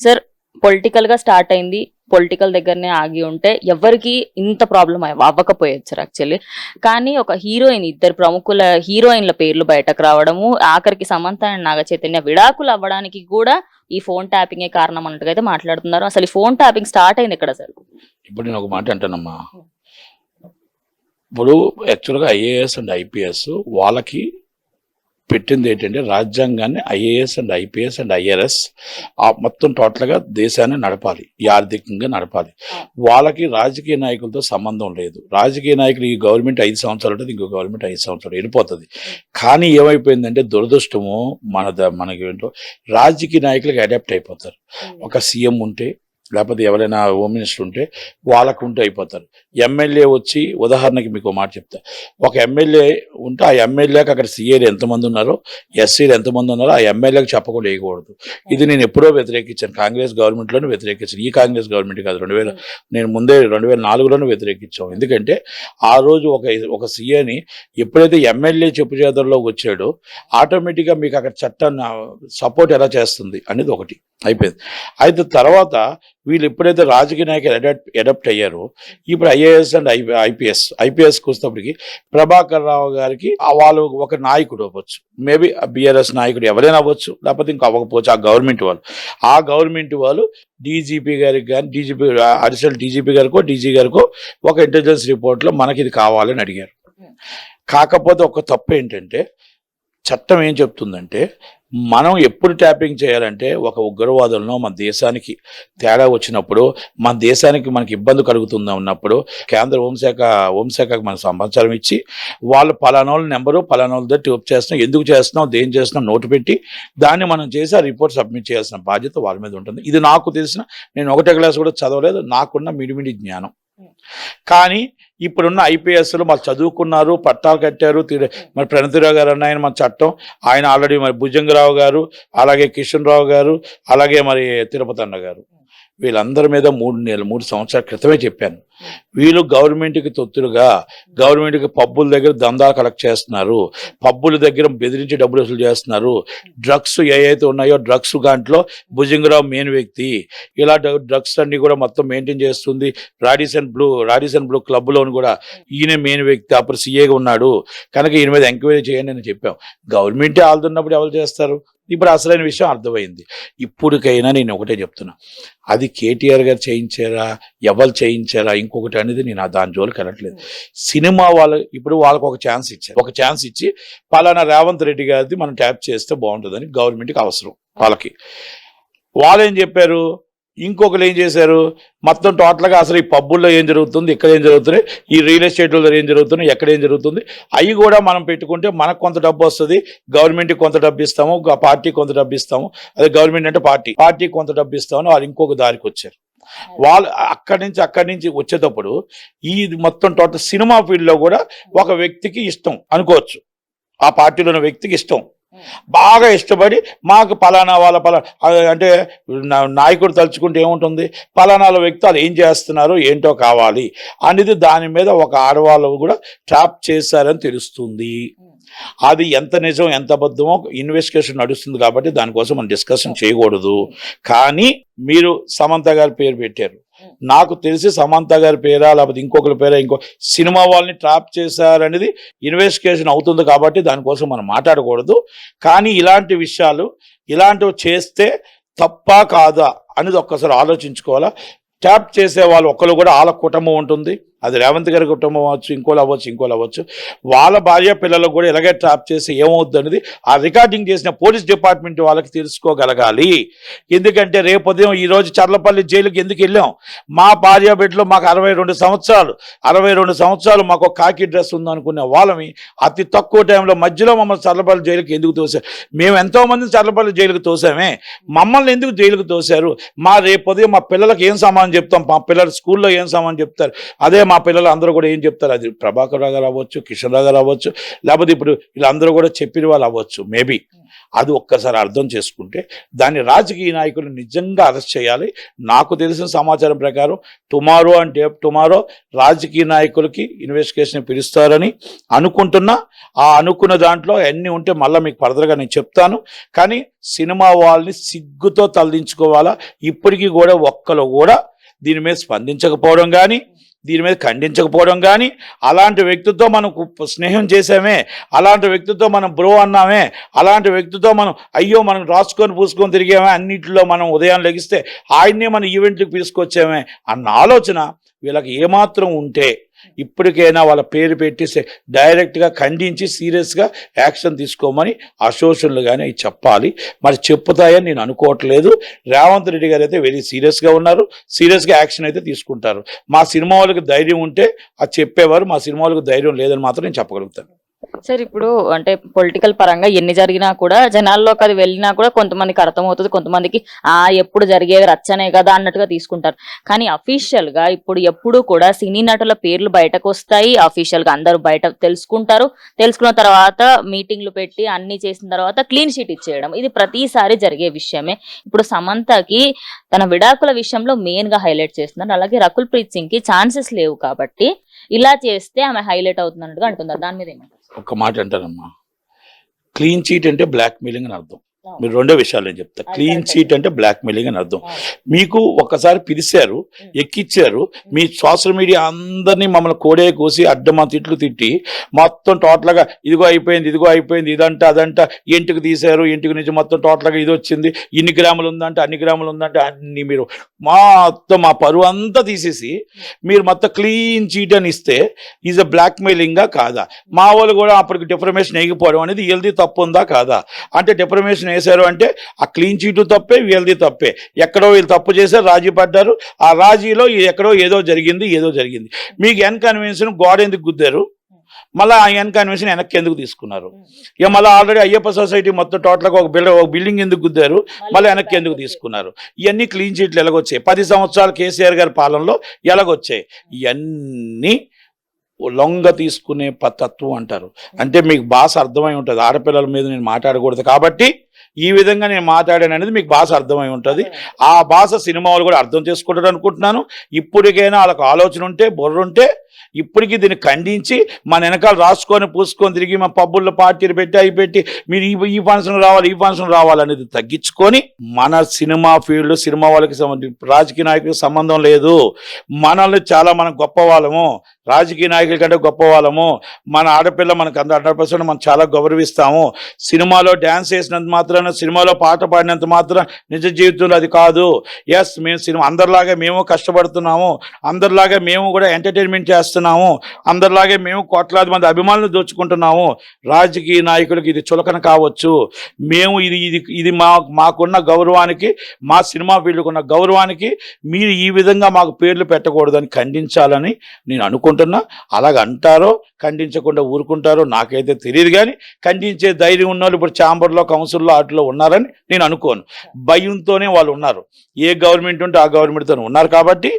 Sir పొలిటికల్గా start అయింది, political దగ్గరనే ఆగి ఉంటే ఎవరికి ఇంత ప్రాబ్లం అవ్వకపోయేది సార్ యాక్చువల్లీ. కానీ ఒక హీరోయిన్, ఇద్దరు ప్రముఖుల హీరోయిన్ల పేర్లు బయటకు రావడము, ఆఖరికి సమంత అండ్ నాగ చైతన్య విడాకులు అవ్వడానికి కూడా ఈ ఫోన్ ట్యాపింగే కారణం అన్నట్టుగా అయితే మాట్లాడుతున్నారు. అసలు ఈ ఫోన్ ట్యాపింగ్ స్టార్ట్ అయింది ఎక్కడ సార్? ఇప్పుడు నేను ఒక మాట అంటానమ్మా, ఇప్పుడు యాక్చువల్గా ఐఏఎస్ అండ్ ఐపీఎస్ వాళ్ళకి పెట్టింది ఏంటంటే రాజ్యాంగాన్ని IAS and IPS and IRS మొత్తం టోటల్గా దేశాన్ని నడపాలి, ఈ ఆర్థికంగా నడపాలి. వాళ్ళకి రాజకీయ నాయకులతో సంబంధం లేదు. రాజకీయ నాయకులు ఈ గవర్నమెంట్ 5 సంవత్సరాలు ఉంటుంది, ఇంకో గవర్నమెంట్ 5 సంవత్సరాలు వెళ్ళిపోతుంది. కానీ ఏమైపోయిందంటే దురదృష్టము మనకి ఏంటో రాజకీయ నాయకులకు అడాప్ట్ అయిపోతారు. ఒక సీఎం ఉంటే లేకపోతే ఎవరైనా హోమ్ మినిస్టర్ ఉంటే వాళ్ళకు ఉంటే అయిపోతారు. ఎమ్మెల్యే వచ్చి ఉదాహరణకి మీకు మాట చెప్తా, ఒక ఎమ్మెల్యే ఉంటే ఆ ఎమ్మెల్యేకి అక్కడ సీఏలు ఎంతమంది ఉన్నారో ఎస్సీలు ఎంతమంది ఉన్నారో ఆ ఎమ్మెల్యేకి చెప్పకుండా వేయకూడదు. ఇది నేను ఎప్పుడో వ్యతిరేకించాను, కాంగ్రెస్ గవర్నమెంట్లోనే వ్యతిరేకించాను. ఈ కాంగ్రెస్ గవర్నమెంట్ కాదు, నేను ముందే 2004లోనే వ్యతిరేకించాం. ఎందుకంటే ఆ రోజు ఒక సీఏని ఎప్పుడైతే ఎమ్మెల్యే చెప్పు చేతుల్లోకి వచ్చాడో ఆటోమేటిక్గా మీకు అక్కడ చట్టాన్ని సపోర్ట్ ఎలా చేస్తుంది అనేది ఒకటి అయిపోయింది. అయితే తర్వాత వీళ్ళు ఎప్పుడైతే రాజకీయ నాయకులు అడాప్ట్ అయ్యారో ఇప్పుడు ఐఏఎస్ అండ్ ఐపీఎస్కి వస్తేప్పటికి ప్రభాకర్ రావు గారికి వాళ్ళు ఒక నాయకుడు అవ్వచ్చు, మేబీ బీఆర్ఎస్ నాయకుడు ఎవరైనా అవ్వచ్చు, లేకపోతే ఇంకా అవ్వకపోవచ్చు. ఆ గవర్నమెంట్ వాళ్ళు డీజీపీ గారికి కానీ అడిషనల్ డీజీపీ గారికో డీజీ గారికో ఒక ఇంటెలిజెన్స్ రిపోర్ట్లో మనకి ఇది కావాలని అడిగారు. కాకపోతే ఒక తప్పు ఏంటంటే చట్టం ఏం చెప్తుందంటే మనం ఎప్పుడు ట్యాపింగ్ చేయాలంటే ఒక ఉగ్రవాదులను మన దేశానికి తేడా వచ్చినప్పుడు, మన దేశానికి మనకి ఇబ్బంది కలుగుతుందా ఉన్నప్పుడు కేంద్ర హోంశాఖకు మన సమాచారం ఇచ్చి వాళ్ళు పలానోళ్ళ నెంబరు పలానోళ్ళ ట్యూబ్ చేస్తున్నాం, ఎందుకు చేస్తున్నాం, దేని చేస్తున్నాం నోటు పెట్టి దాన్ని మనం చేసి ఆ రిపోర్ట్ సబ్మిట్ చేయాల్సిన బాధ్యత వాళ్ళ మీద ఉంటుంది. ఇది నాకు తెలిసిన, నేను 1వ క్లాస్ కూడా చదవలేదు, నాకున్న మిడిమిడి జ్ఞానం. కానీ ఇప్పుడున్న ఐపీఎస్లు మరి చదువుకున్నారు, పట్టాలు కట్టారు. మరి ప్రణతిరావు గారు అన్న ఆయన మన చట్టం, ఆయన ఆల్రెడీ మరి భుజంగరావు గారు, అలాగే కిషన్ రావు గారు, అలాగే మరి తిరుపతి అన్న గారు, వీళ్ళందరి మీద 3 సంవత్సరాల క్రితమే చెప్పాను. వీళ్ళు గవర్నమెంట్కి తొత్తులుగా గవర్నమెంట్కి పబ్బుల దగ్గర దందాలు కలెక్ట్ చేస్తున్నారు, పబ్బుల దగ్గర బెదిరించి డబ్బులు వసూలు చేస్తున్నారు. డ్రగ్స్ ఏవైతే ఉన్నాయో డ్రగ్స్ దాంట్లో భుజంగరావు మెయిన్ వ్యక్తి. ఇలా డ్రగ్స్ అన్ని కూడా మొత్తం మెయింటైన్ చేస్తుంది. రాడిసన్ బ్లూ క్లబ్లోని కూడా ఈయన మెయిన్ వ్యక్తి, అప్పుడు సీఏగా ఉన్నాడు. కనుక ఈయన మీద ఎంక్వైరీ చేయండి అని చెప్పాం. గవర్నమెంటే ఆల్దున్నప్పుడు ఎవరు చేస్తారు? ఇప్పుడు అసలైన విషయం అర్థమైంది. ఇప్పటికైనా నేను ఒకటే చెప్తున్నా, అది కేటీఆర్ గారు చేయించారా, ఎవరు చేయించారా ఇంకొకటి అనేది నేను దాని జోలికి వెళ్ళట్లేదు. సినిమా ఇప్పుడు వాళ్ళకి ఒక ఛాన్స్ ఇచ్చి పలానా రేవంత్ రెడ్డి గారిది మనం ట్యాప్ చేస్తే బాగుంటుందని గవర్నమెంట్కి అవసరం. వాళ్ళు ఏం చెప్పారు, ఇంకొకరు ఏం చేశారు, మొత్తం టోటల్గా అసలు ఈ పబ్బుల్లో ఏం జరుగుతుంది, ఇక్కడ ఏం జరుగుతుంది, ఈ రియల్ ఎస్టేట్లో ఏం జరుగుతుంది, ఎక్కడ ఏం జరుగుతుంది, అవి కూడా మనం పెట్టుకుంటే మనకు కొంత డబ్బు వస్తుంది, గవర్నమెంట్కి కొంత డబ్బు ఇస్తాము, పార్టీకి కొంత డబ్బు ఇస్తాము. అదే గవర్నమెంట్ అంటే పార్టీకి కొంత డబ్బు ఇస్తామని వాళ్ళు ఇంకొక దారికి వచ్చారు. వాళ్ళు అక్కడి నుంచి వచ్చేటప్పుడు ఈ మొత్తం టోటల్ సినిమా ఫీల్డ్లో కూడా ఒక వ్యక్తికి ఇష్టం అనుకోవచ్చు, ఆ పార్టీలో ఉన్న వ్యక్తికి ఇష్టం, బాగా ఇష్టపడి మాకు పలానా అంటే నాయకుడు తలుచుకుంటే ఏముంటుంది, పలానాల వ్యక్తి వాళ్ళు ఏం చేస్తున్నారు ఏంటో కావాలి అనేది దాని మీద ఒక ఆడవాళ్ళు కూడా ట్రాప్ చేశారని తెలుస్తుంది. అది ఎంత నిజం ఎంత అబద్ధమో ఇన్వెస్టిగేషన్ నడుస్తుంది కాబట్టి దానికోసం మనం డిస్కషన్ చేయకూడదు. కానీ మీరు సమంత గారి పేరు పెట్టారు, నాకు తెలిసి సమంత గారి పేరా లేకపోతే ఇంకొకరి పేరా ఇంకో సినిమా వాళ్ళని ట్రాప్ చేశారనేది ఇన్వెస్టిగేషన్ అవుతుంది కాబట్టి దానికోసం మనం మాట్లాడకూడదు. కానీ ఇలాంటి విషయాలు ఇలాంటివి చేస్తే తప్పా కాదా అనేది ఒక్కసారి ఆలోచించుకోవాలా. ట్యాప్ చేసే వాళ్ళు ఒక్కరు కూడా వాళ్ళ కుటుంబం ఉంటుంది, అది రేవంత్ గారి కుటుంబం అవ్వచ్చు, ఇంకోళ్ళు అవ్వచ్చు, వాళ్ళ భార్య పిల్లలకు కూడా ఇలాగే ట్రాప్ చేసి ఏమవుద్ది అనేది ఆ రికార్డింగ్ చేసిన పోలీస్ డిపార్ట్మెంట్ వాళ్ళకి తెలుసుకోగలగాలి. ఎందుకంటే రేపు ఉదయం ఈరోజు చర్లపల్లి జైలుకి ఎందుకు వెళ్ళాం, మా భార్య బిడ్డలో మాకు 62 సంవత్సరాలు మాకు ఒక కాకి డ్రెస్ ఉందనుకునే వాళ్ళని అతి తక్కువ టైంలో మధ్యలో మమ్మల్ని చర్లపల్లి జైలుకి ఎందుకు తోశారు? మేము ఎంతోమంది చర్లపల్లి జైలుకి తోసామే, మమ్మల్ని ఎందుకు జైలుకి తోశారు? రేపు ఉదయం మా పిల్లలకి ఏం సమాధానం చెప్తాం, మా పిల్లలు స్కూల్లో ఏం సమాధానం చెప్తారు? అదే మా పిల్లలు అందరూ కూడా ఏం చెప్తారు, అది ప్రభాకర్ రావు గారు అవ్వచ్చు, కిషన్ రావు గారు అవ్వచ్చు, లేకపోతే ఇప్పుడు వీళ్ళందరూ కూడా చెప్పిన వాళ్ళు అవ్వచ్చు. మేబీ అది ఒక్కసారి అర్థం చేసుకుంటే దాన్ని రాజకీయ నాయకులు నిజంగా అరెస్ట్ చేయాలి. నాకు తెలిసిన సమాచారం ప్రకారం టుమారో రాజకీయ నాయకులకి ఇన్వెస్టిగేషన్ పిలుస్తారని అనుకుంటున్నా. ఆ అనుకున్న దాంట్లో అన్నీ ఉంటే మళ్ళీ మీకు ఫర్దర్గా నేను చెప్తాను. కానీ సినిమా వాళ్ళని సిగ్గుతో తలదించుకోవాలా. ఇప్పటికీ కూడా ఒక్కరు కూడా దీని మీద స్పందించకపోవడం కానీ, దీని మీద ఖండించకపోవడం కానీ, అలాంటి వ్యక్తితో మనం స్నేహం చేసామే, అలాంటి వ్యక్తితో మనం బ్రో అన్నామే, అలాంటి వ్యక్తితో మనం అయ్యో మనం రాసుకొని పూసుకొని తిరిగామే, అన్నింటిలో మనం ఉదయం లెగిస్తే ఆయన్నే మన ఈవెంట్లకు తీసుకొచ్చామే అన్న ఆలోచన వీళ్ళకి ఏమాత్రం ఉంటే ఇప్పటికైనా వాళ్ళ పేరు పెట్టి డైరెక్ట్గా ఖండించి సీరియస్గా యాక్షన్ తీసుకోమని అసోసియేషన్లు కానీ అవి చెప్పాలి. మరి చెప్పుతాయని నేను అనుకోవట్లేదు. రేవంత్ రెడ్డి గారు అయితే వెరీ సీరియస్గా ఉన్నారు, సీరియస్గా యాక్షన్ అయితే తీసుకుంటారు. మా సినిమా వాళ్ళకి ధైర్యం ఉంటే అది చెప్పేవారు, మా సినిమా వాళ్ళకి ధైర్యం లేదని మాత్రం నేను చెప్పగలుగుతాను. సార్ ఇప్పుడు అంటే పొలిటికల్ పరంగా ఎన్ని జరిగినా కూడా జనాల్లోకి అది వెళ్ళినా కూడా కొంతమందికి అర్థమవుతుంది, కొంతమందికి ఎప్పుడు జరిగేవి రచ్చనే కదా అన్నట్టుగా తీసుకుంటారు. కానీ అఫీషియల్ గా ఇప్పుడు ఎప్పుడు కూడా సినీ నటుల పేర్లు బయటకు వస్తాయి, అఫీషియల్ గా అందరూ బయట తెలుసుకుంటారు. తెలుసుకున్న తర్వాత మీటింగ్లు పెట్టి అన్ని చేసిన తర్వాత క్లీన్ షీట్ ఇచ్చేయడం, ఇది ప్రతిసారి జరిగే విషయమే. ఇప్పుడు సమంతకి తన విడాకుల విషయంలో మెయిన్ గా హైలైట్ చేస్తున్నారు. అలాగే రకుల్ ప్రీత్ సింగ్ కి ఛాన్సెస్ లేవు కాబట్టి ఇలా చేస్తే ఆమె హైలైట్ అవుతున్నట్టుగా అంటున్నారు. దాని మీద ఏమంటారు? ఒక్క మాట అంటానమ్మా, క్లీన్ చీట్ అంటే బ్లాక్ మెయిలింగ్ అని అర్థం. మీరు రెండో విషయాలు నేను చెప్తా. క్లీన్ చీట్ అంటే బ్లాక్ మెయిలింగ్ అని అర్థం. మీకు ఒక్కసారి పిలిచారు, ఎక్కిచ్చారు, మీ సోషల్ మీడియా అందరినీ మమ్మల్ని కోడే కోసి అడ్డమా తిట్లు తిట్టి మొత్తం టోటల్గా ఇదిగో అయిపోయింది ఇదంట అదంట, ఇంటికి తీశారు, ఇంటికి నుంచి మొత్తం టోటల్గా ఇది వచ్చింది, ఇన్ని గ్రాములు ఉందంటే అన్ని గ్రాములు ఉందంటే అన్ని మీరు మొత్తం మా పరువు అంతా తీసేసి మీరు మొత్తం క్లీన్ చీట్ అని ఇస్తే ఈజ్ అ బ్లాక్ మెయిలింగా కాదా? మా వాళ్ళు కూడా అప్పటికి డిఫర్మేషన్ వేయకపోవడం అనేది వీళ్ళది తప్పు ఉందా కాదా? అంటే డిఫర్మేషన్ వేశారు అంటే ఆ క్లీన్ చీటు తప్పే, వీళ్ళది తప్పే. ఎక్కడో వీళ్ళు తప్పు చేశారు, రాజీ పడ్డారు, ఆ రాజీలో ఎక్కడో ఏదో జరిగింది. మీకు ఎన్ కన్వెన్షన్ గోడ ఎందుకు గుద్దారు, మళ్ళీ ఆ ఎన్ కన్వెన్షన్ వెనక్కి ఎందుకు తీసుకున్నారు? ఇక మళ్ళీ ఆల్రెడీ అయ్యప్ప సొసైటీ మొత్తం టోటల్గా ఒక బిల్డింగ్ ఎందుకు గుద్దారు, మళ్ళీ వెనక్కి ఎందుకు తీసుకున్నారు? ఇవన్నీ క్లీన్ చీట్లు ఎలాగొచ్చాయి? 10 సంవత్సరాలు కేసీఆర్ గారి పాలనలో ఎలాగొచ్చాయి? ఇవన్నీ లొంగ తీసుకునే తత్వం అంటారు. అంటే మీకు భాష అర్థమై ఉంటుంది. ఆడపిల్లల మీద నేను మాట్లాడకూడదు కాబట్టి ఈ విధంగా నేను మాట్లాడాను అనేది మీకు భాష అర్థమై ఉంటుంది. ఆ భాష సినిమా వాళ్ళు కూడా అర్థం చేసుకుంటారు అనుకుంటున్నాను. ఇప్పటికైనా వాళ్ళకు ఆలోచన ఉంటే, బుర్ర ఉంటే ఇప్పటికీ దీన్ని ఖండించి మన వెనకాల రాసుకొని పూసుకొని తిరిగి మా పబ్బుల్లో పార్టీలు పెట్టి మీరు ఈ ఫంక్షన్ రావాలి అనేది తగ్గించుకొని మన సినిమా ఫీల్డ్, సినిమా వాళ్ళకి రాజకీయ నాయకులకు సంబంధం లేదు. మనల్ని మనం గొప్ప వాళ్ళము, రాజకీయ నాయకుల కంటే గొప్ప వాళ్ళము. మన ఆడపిల్ల మనకు 100% మనం చాలా గౌరవిస్తాము. సినిమాలో డ్యాన్స్ చేసినంత మాత్రాన, సినిమాలో పాట పాడినంత మాత్రం నిజ జీవితంలో అది కాదు. ఎస్, మేము అందరిలాగా మేము కష్టపడుతున్నాము, అందరిలాగా మేము కూడా ఎంటర్టైన్మెంట్ చేస్తున్నాము, అందరిలాగే మేము కోట్లాది మంది అభిమానులు దోచుకుంటున్నాము. రాజకీయ నాయకులకు ఇది చులకన కావచ్చు. మేము ఇది మాకున్న గౌరవానికి, మా సినిమా ఫీల్డ్కి ఉన్న గౌరవానికి మీరు ఈ విధంగా మాకు పేర్లు పెట్టకూడదని ఖండించాలని నేను అనుకుంటున్నా. అలాగంటారో ఖండించకుండా ఊరుకుంటారో నాకైతే తెలియదు. కానీ ఖండించే ధైర్యం ఉన్న వాళ్ళు ఇప్పుడు ఛాంబర్లో, కౌన్సిల్లో వాటిలో ఉన్నారని నేను అనుకోను. భయంతోనే వాళ్ళు ఉన్నారు. ఏ గవర్నమెంట్ ఉంటే ఆ గవర్నమెంట్తో ఉన్నారు. కాబట్టి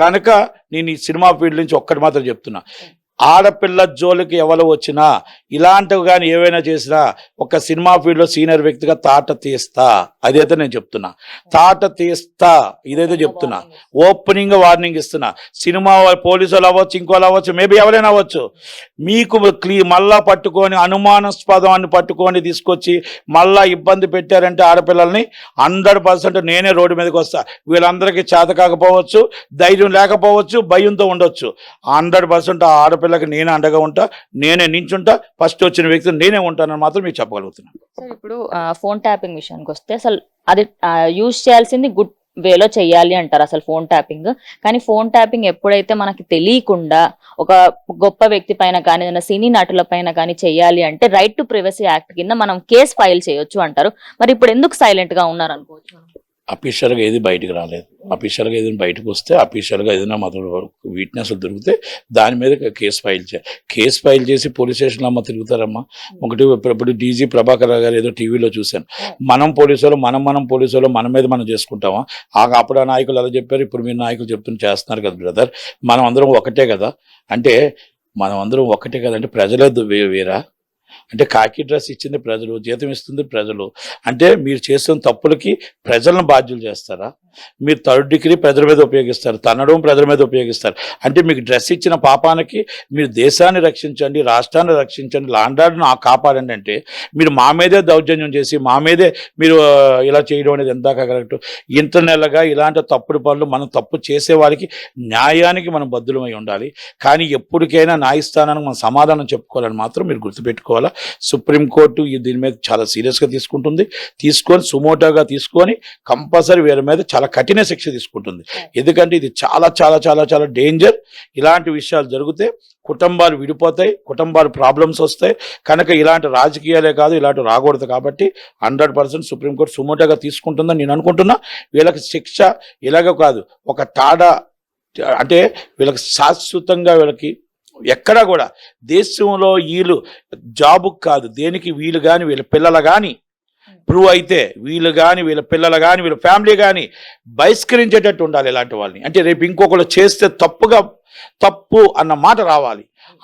కనుక నేను ఈ సినిమా ఫీల్డ్ నుంచి ఒక్కటి మాత్రం చెప్తున్నా, ఆడపిల్ల జోలికి ఎవరు వచ్చినా, ఇలాంటివి కానీ ఏవైనా చేసినా ఒక సినిమా ఫీల్డ్లో సీనియర్ వ్యక్తిగా తాట తీస్తా. అదైతే నేను చెప్తున్నా, తాట తీస్తా. ఇదైతే చెప్తున్నా, ఓపెనింగ్ వార్నింగ్ ఇస్తున్నా. సినిమా పోలీసు వాళ్ళు అవ్వచ్చు, ఇంకోళ్ళు అవ్వచ్చు, మేబీ ఎవరైనా అవ్వచ్చు, మీకు మళ్ళా పట్టుకొని అనుమానాస్పదాన్ని పట్టుకొని తీసుకొచ్చి మళ్ళా ఇబ్బంది పెట్టారంటే ఆడపిల్లల్ని 100% నేనే రోడ్డు మీదకి వస్తా. వీళ్ళందరికీ చేత కాకపోవచ్చు, ధైర్యం లేకపోవచ్చు, భయంతో ఉండొచ్చు. 100% ఆ ఆడపిల్లకి నేనే అండగా ఉంటా, నేనే నించుంటా, ఫస్ట్ వచ్చిన వ్యక్తిని నేనే ఉంటానని మాత్రం మీకు చెప్పగలుగుతున్నాను. సార్ ఇప్పుడు ఫోన్ ట్యాపింగ్ విషయానికి వస్తే అసలు అది యూజ్ చేయాల్సింది గుడ్ వేలో చెయ్యాలి అంటారు అసలు ఫోన్ ట్యాపింగ్. కానీ ఫోన్ ట్యాపింగ్ ఎప్పుడైతే మనకి తెలియకుండా ఒక గొప్ప వ్యక్తి పైన కానీ, ఏదైనా సినీ నటుల పైన కానీ చెయ్యాలి అంటే రైట్ టు ప్రైవసీ యాక్ట్ కింద మనం కేసు ఫైల్ చేయొచ్చు అంటారు. మరి ఇప్పుడు ఎందుకు సైలెంట్ గా ఉన్నారు అనుకోవచ్చు? అఫీషియల్గా ఏది బయటకు రాలేదు. అఫీషియల్గా ఏదైనా బయటకు వస్తే, అఫీషియల్గా ఏదైనా మొదలు వీక్నెస్లు దొరికితే దాని మీద కేసు ఫైల్ చేయాలి. కేసు ఫైల్ చేసి పోలీస్ స్టేషన్లో అమ్మ తిరుగుతారమ్మా. ఒకటి ఇప్పుడు డీజీ ప్రభాకర్ గారు ఏదో టీవీలో చూశాను, మనం పోలీసులు మనం పోలీసులు మన మీద మనం చేసుకుంటామా? అప్పుడు ఆ నాయకులు అలా చెప్పారు, ఇప్పుడు మీరు నాయకులు చేస్తున్నారు కదా బ్రదర్, మనం అందరం ఒకటే కదా అంటే, మనం అందరం ఒకటే కదా అంటే ప్రజలే వేరా అంటే, కాకి డ్రెస్ ఇచ్చింది ప్రజలు, జీతం ఇస్తుంది ప్రజలు అంటే, మీరు చేస్తున్న తప్పులకి ప్రజలను బాధ్యులు చేస్తారా? మీరు థర్డ్ డిగ్రీ ప్రజల మీద ఉపయోగిస్తారు, తనడం ప్రజల మీద ఉపయోగిస్తారు అంటే, మీకు డ్రెస్ ఇచ్చిన పాపానికి మీరు దేశాన్ని రక్షించండి, రాష్ట్రాన్ని రక్షించండి, లాండాడును కాపాడండి అంటే, మీరు మా మీదే దౌర్జన్యం చేసి మా మీదే మీరు ఇలా చేయడం అనేది ఎంత కరెక్ట్? ఇంత నెలగా ఇలాంటి తప్పుడు పనులు మనం తప్పు చేసే వారికి న్యాయానికి మనం బద్దులమై ఉండాలి. కానీ ఎప్పటికైనా న్యాయస్థానానికి మనం సమాధానం చెప్పుకోవాలని మాత్రం మీరు గుర్తుపెట్టుకోవాలా. సుప్రీంకోర్టు దీని మీద చాలా సీరియస్గా తీసుకొని సుమోటోగా తీసుకొని కంపల్సరీ వీరి మీద చాలా కఠిన శిక్ష తీసుకుంటుంది. ఎందుకంటే ఇది చాలా చాలా చాలా చాలా డేంజర్. ఇలాంటి విషయాలు జరిగితే కుటుంబాలు విడిపోతాయి, కుటుంబాలు ప్రాబ్లమ్స్ వస్తాయి. కనుక ఇలాంటి రాజకీయాలే కాదు, ఇలాంటి రాకూడదు. కాబట్టి 100% సుప్రీంకోర్టు సుమోటోగా తీసుకుంటుందని నేను అనుకుంటున్నా. వీళ్ళకి శిక్ష ఇలాగ కాదు, ఒక టాడా అంటే వీళ్ళకి శాశ్వతంగా వీళ్ళకి ఎక్కడా కూడా దేశంలో వీళ్ళు జాబుకు కాదు దేనికి వీళ్ళు కానీ వీళ్ళ పిల్లలు కానీ ప్రూవ్ అయితే వీళ్ళు కానీ వీళ్ళ పిల్లలు కానీ వీళ్ళ ఫ్యామిలీ కానీ బహిష్కరించేటట్టు ఉండాలి ఇలాంటి వాళ్ళని. అంటే రేపు ఇంకొకరు చేస్తే తప్పు అన్న మాట రావాలి.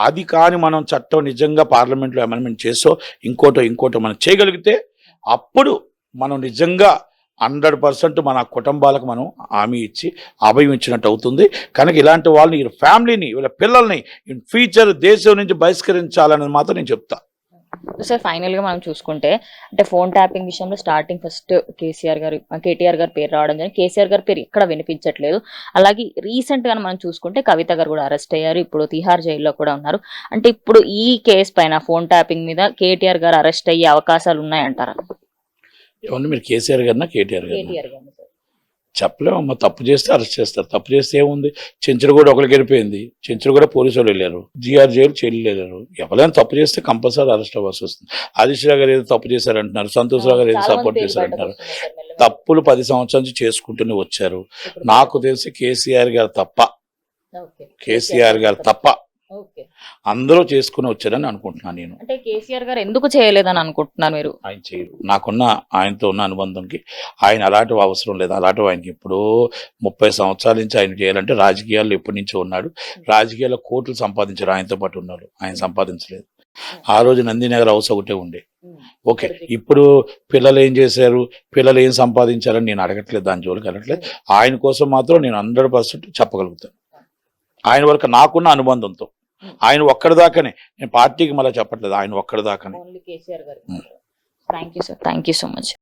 అది కానీ మనం చట్టం నిజంగా పార్లమెంట్లో అమెండ్మెంట్ చేసో ఇంకోటో మనం చేయగలిగితే అప్పుడు మనం నిజంగా 100% మన కుటుంబాలకు మనం హామీ ఇచ్చి అభయం ఇచ్చినట్టు అవుతుంది. కనుక ఇలాంటి వాళ్ళని వీళ్ళ ఫ్యామిలీని వీళ్ళ పిల్లల్ని ఇన్ ఫ్యూచర్ దేశం నుంచి బహిష్కరించాలనేది మాత్రం నేను చెప్తా. సార్ ఫైనల్ గా మనం చూసుకుంటే అంటే ఫోన్ ట్యాపింగ్ విషయంలో స్టార్టింగ్ ఫస్ట్ కేటీఆర్ గారి పేరు రావడం జరిగింది. కేసీఆర్ గారి పేరు ఎక్కడ వినిపించట్లేదు. అలాగే రీసెంట్ గా మనం చూసుకుంటే కవిత గారు కూడా అరెస్ట్ అయ్యారు, ఇప్పుడు తిహార్ జైల్లో కూడా ఉన్నారు. అంటే ఇప్పుడు ఈ కేసు పైన ఫోన్ ట్యాపింగ్ మీద కేటీఆర్ గారు అరెస్ట్ అయ్యే అవకాశాలు ఉన్నాయంటారా? ఏమన్నా మీరు కేసీఆర్ గారినా కేటీఆర్ గారు చెప్పలేమమ్మా. తప్పు చేస్తే అరెస్ట్ చేస్తారు. తప్పు చేస్తే ఏముంది? చెంచులగూడ ఒకరికి వెళ్ళిపోయింది, చెంచులగూడ పోలీసు వాళ్ళు వెళ్ళారు, జీఆర్ జైలు వెళ్ళారు. ఎవరైనా తప్పు చేస్తే కంపల్సరీ అరెస్ట్ అవ్వాల్సి వస్తుంది. హరీష్ రావు గారు ఏదో తప్పు చేశారంటున్నారు, సంతోష్ రావు గారు ఏదో సపోర్ట్ చేశారంటున్నారు. తప్పులు 10 సంవత్సరాల నుంచి చేసుకుంటూనే వచ్చారు. నాకు తెలిసి కేసీఆర్ గారు తప్ప అందరూ చేసుకుని వచ్చారని అనుకుంటున్నాను నేను. అంటే కేసీఆర్ గారు ఎందుకు చేయలేదని అనుకుంటున్నారు మీరు? ఆయన చేయరు. ఆయనతో ఉన్న అనుబంధంకి ఆయన అలాంటివి అవసరం లేదు. అలాంటివి ఆయనకి ఇప్పుడు 30 సంవత్సరాల నుంచి ఆయన చేయాలంటే రాజకీయాల్లో ఎప్పటి నుంచో ఉన్నాడు. రాజకీయాల్లో కోట్లు సంపాదించారు ఆయనతో పాటు ఉన్నారు, ఆయన సంపాదించలేదు. ఆ రోజు నందినగర్ హౌస్ ఒకటే ఉండే. ఓకే, ఇప్పుడు పిల్లలు ఏం చేశారు, పిల్లలు ఏం సంపాదించారని నేను అడగట్లేదు, దాని జోలికి అడగట్లేదు. ఆయన కోసం మాత్రం నేను 100% చెప్పగలుగుతాను. ఆయన వరకు నాకున్న అనుబంధంతో. ఆయన ఒక్కడి దాకానే, నేను పార్టీకి మళ్ళీ చెప్పట్లేదు, ఆయన ఒక్కడి దాకానే. Thank you sir, thank you so much.